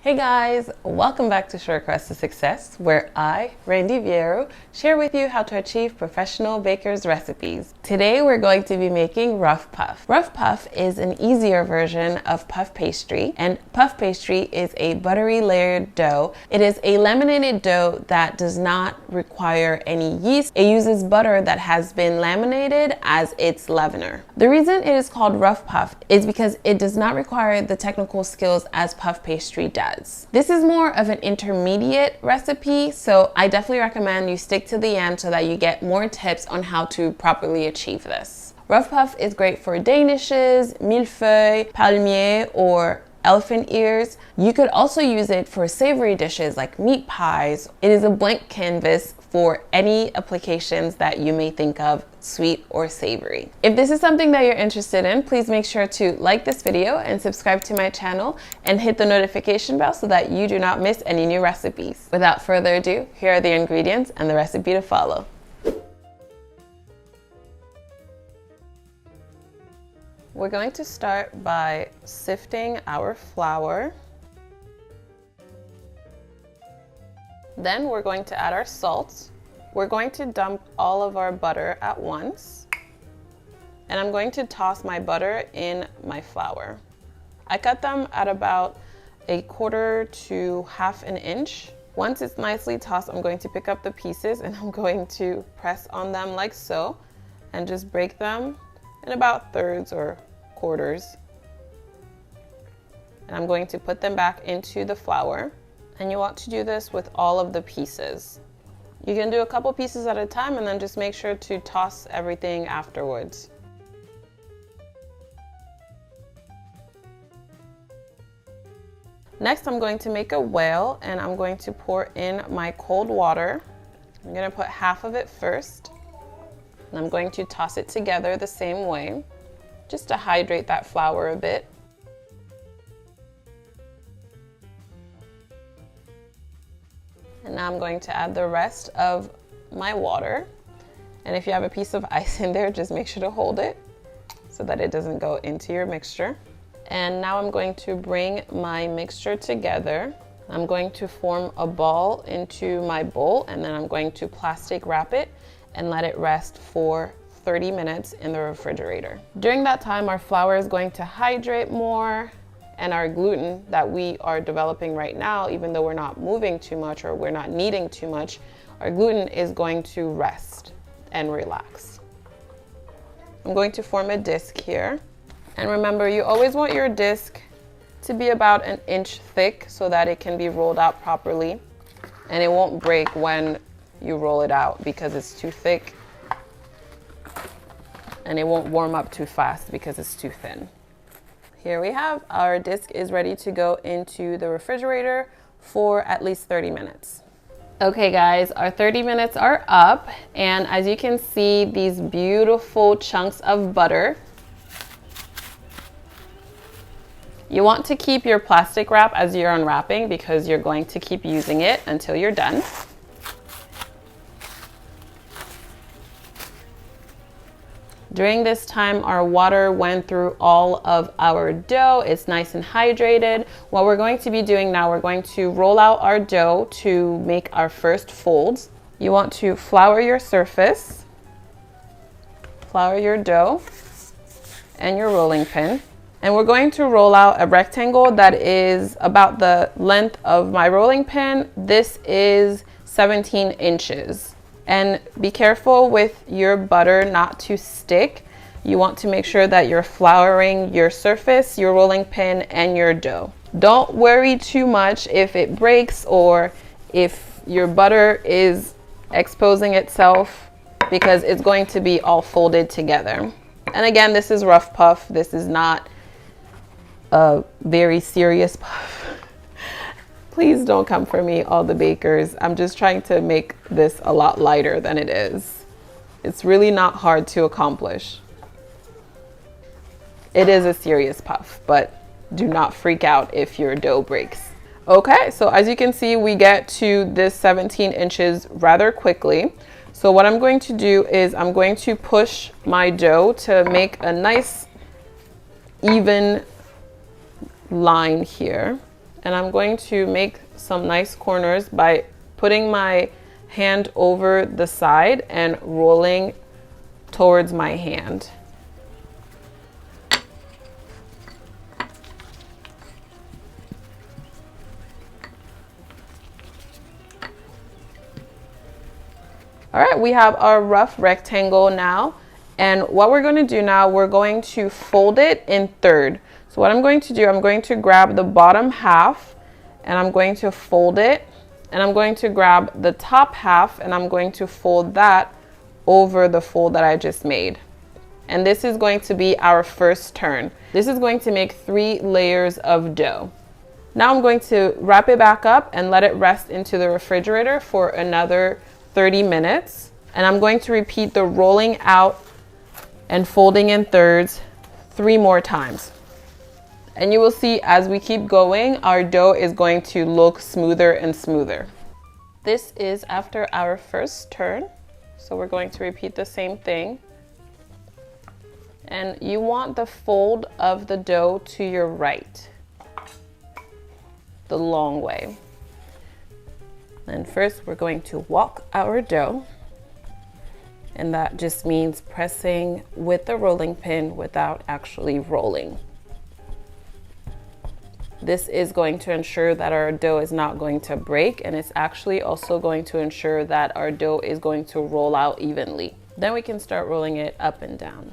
Hey guys, welcome back to Short Quest to Success, where I, Randy Viero, share with you how to achieve professional baker's recipes. Today we're going to be making rough puff. Rough puff is an easier version of puff pastry, and puff pastry is a buttery layered dough. It is a laminated dough that does not require any yeast. It uses butter that has been laminated as its leavener. The reason it is called rough puff is because it does not require the technical skills as puff pastry does. This is more of an intermediate recipe, so I definitely recommend you stick to the end so that you get more tips on how to properly achieve this. Rough puff is great for danishes, mille feuilles, palmiers, or elephant ears. You could also use it for savory dishes like meat pies. It is a blank canvas for any applications that you may think of, sweet or savory. If this is something that you're interested in, please make sure to like this video and subscribe to my channel and hit the notification bell so that you do not miss any new recipes. Without further ado, here are the ingredients and the recipe to follow. We're going to start by sifting our flour. Then we're going to add our salt. We're going to dump all of our butter at once. And I'm going to toss my butter in my flour. I cut them at about 1/4 to 1/2 inch. Once it's nicely tossed, I'm going to pick up the pieces and I'm going to press on them like so and just break them in about thirds or quarters. And I'm going to put them back into the flour. And you want to do this with all of the pieces. You can do a couple pieces at a time and then just make sure to toss everything afterwards. Next, I'm going to make a whale and I'm going to pour in my cold water. I'm going to put half of it first. And I'm going to toss it together the same way, just to hydrate that flour a bit. And now I'm going to add the rest of my water. And if you have a piece of ice in there, just make sure to hold it so that it doesn't go into your mixture. And now I'm going to bring my mixture together. I'm going to form a ball into my bowl and then I'm going to plastic wrap it and let it rest for 30 minutes in the refrigerator. During that time, our flour is going to hydrate more, and our gluten that we are developing right now, even though we're not moving too much or we're not kneading too much, our gluten is going to rest and relax. I'm going to form a disc here. And remember, you always want your disc to be about 1 inch thick so that it can be rolled out properly. And it won't break when you roll it out because it's too thick. And it won't warm up too fast because it's too thin. Here we have, our disc is ready to go into the refrigerator for at least 30 minutes. Okay guys, our 30 minutes are up, and as you can see, these beautiful chunks of butter. You want to keep your plastic wrap as you're unwrapping because you're going to keep using it until you're done. During this time, our water went through all of our dough. It's nice and hydrated. What we're going to be doing now, we're going to roll out our dough to make our first folds. You want to flour your surface, flour your dough, and your rolling pin. And we're going to roll out a rectangle that is about the length of my rolling pin. This is 17 inches. And be careful with your butter not to stick. You want to make sure that you're flouring your surface, your rolling pin, and your dough. Don't worry too much if it breaks or if your butter is exposing itself because it's going to be all folded together. And again, this is rough puff. This is not a very serious puff. Please don't come for me, all the bakers. I'm just trying to make this a lot lighter than it is. It's really not hard to accomplish. It is a serious puff, but do not freak out if your dough breaks. Okay, so as you can see, we get to this 17 inches rather quickly. So what I'm going to do is I'm going to push my dough to make a nice even line here. And I'm going to make some nice corners by putting my hand over the side and rolling towards my hand. All right, we have our rough rectangle now. And what we're going to do now, we're going to fold it in third. So what I'm going to do, I'm going to grab the bottom half and I'm going to fold it. And I'm going to grab the top half and I'm going to fold that over the fold that I just made. And this is going to be our first turn. This is going to make 3 layers of dough. Now I'm going to wrap it back up and let it rest into the refrigerator for another 30 minutes. And I'm going to repeat the rolling out and folding in thirds 3 more times. And you will see as we keep going, our dough is going to look smoother and smoother. This is after our first turn. So we're going to repeat the same thing. And you want the fold of the dough to your right, the long way. And first we're going to walk our dough. And that just means pressing with the rolling pin without actually rolling. This is going to ensure that our dough is not going to break, and it's actually also going to ensure that our dough is going to roll out evenly. Then we can start rolling it up and down.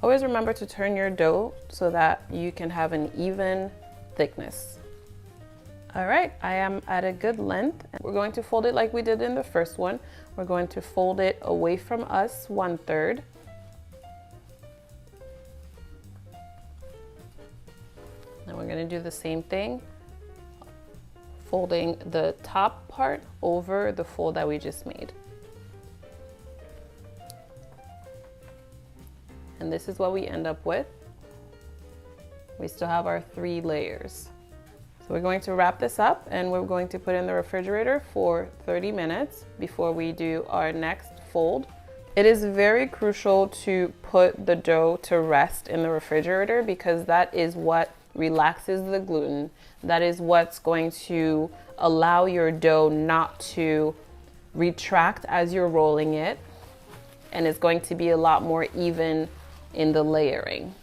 Always remember to turn your dough so that you can have an even thickness. All right, I am at a good length. We're going to fold it like we did in the first one. We're going to fold it away from us 1/3. And we're going to do the same thing, folding the top part over the fold that we just made. And this is what we end up with. We still have our 3 layers. So we're going to wrap this up and we're going to put it in the refrigerator for 30 minutes before we do our next fold. It is very crucial to put the dough to rest in the refrigerator because that is what relaxes the gluten. That is what's going to allow your dough not to retract as you're rolling it, and it's going to be a lot more even in the layering.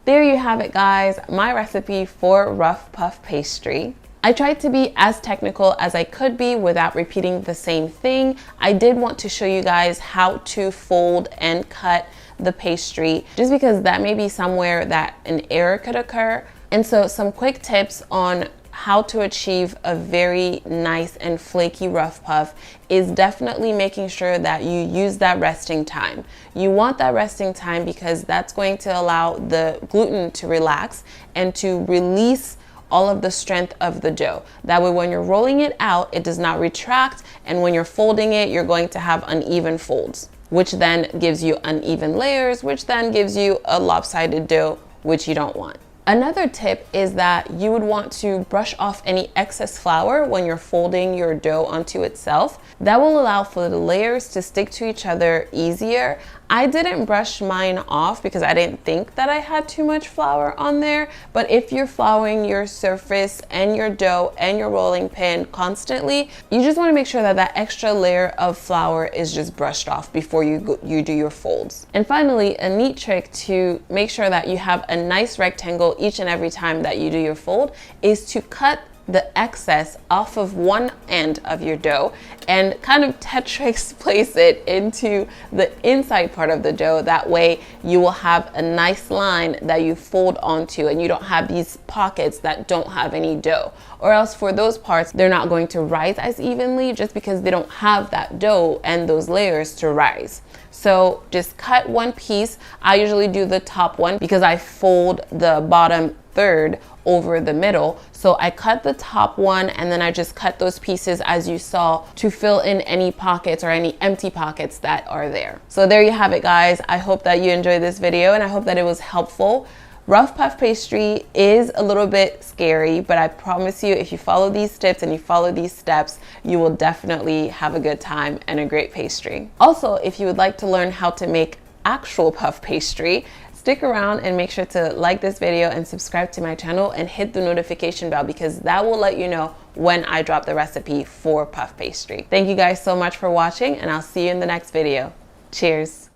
There you have it, guys, my recipe for rough puff pastry. I tried to be as technical as I could be without repeating the same thing. I did want to show you guys how to fold and cut the pastry, just because that may be somewhere that an error could occur. And so some quick tips on how to achieve a very nice and flaky rough puff is definitely making sure that you use that resting time. You want that resting time because that's going to allow the gluten to relax and to release all of the strength of the dough. That way when you're rolling it out, it does not retract, and when you're folding it, you're going to have uneven folds, which then gives you uneven layers, which then gives you a lopsided dough, which you don't want. Another tip is that you would want to brush off any excess flour when you're folding your dough onto itself. That will allow for the layers to stick to each other easier. I didn't brush mine off because I didn't think that I had too much flour on there, but if you're flouring your surface and your dough and your rolling pin constantly, you just want to make sure that that extra layer of flour is just brushed off before you do your folds. And finally, a neat trick to make sure that you have a nice rectangle each and every time that you do your fold is to cut the excess off of one end of your dough and kind of Tetris place it into the inside part of the dough. That way you will have a nice line that you fold onto and you don't have these pockets that don't have any dough. Or else for those parts, they're not going to rise as evenly just because they don't have that dough and those layers to rise. So just cut one piece. I usually do the top one because I fold the bottom third over the middle. So I cut the top one and then I just cut those pieces as you saw to fill in any pockets or any empty pockets that are there. So there you have it, guys. I hope that you enjoyed this video and I hope that it was helpful. Rough puff pastry is a little bit scary, but I promise you, if you follow these tips and you follow these steps, you will definitely have a good time and a great pastry. Also, if you would like to learn how to make actual puff pastry, stick around and make sure to like this video and subscribe to my channel and hit the notification bell because that will let you know when I drop the recipe for puff pastry. Thank you guys so much for watching and I'll see you in the next video. Cheers.